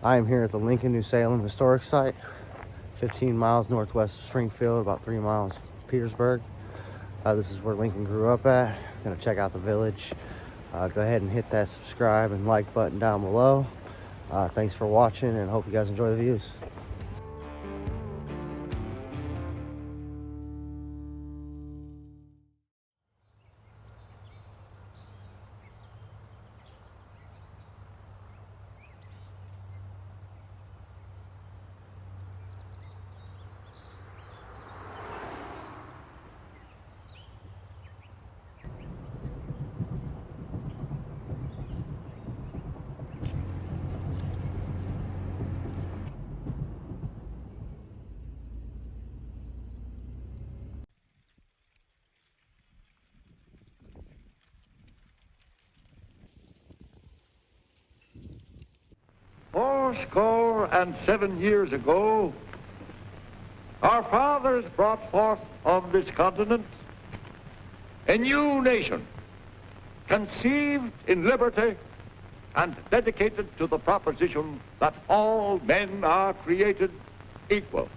I am here at the Lincoln, New Salem historic site, 15 miles northwest of Springfield, about 3 miles Petersburg. This is where Lincoln grew up at. Gonna check out the village. Go ahead and hit that subscribe and like button down below. Thanks for watching, and hope you guys enjoy the views. Fourscore and 7 years ago, our fathers brought forth on this continent a new nation, conceived in liberty and dedicated to the proposition that all men are created equal.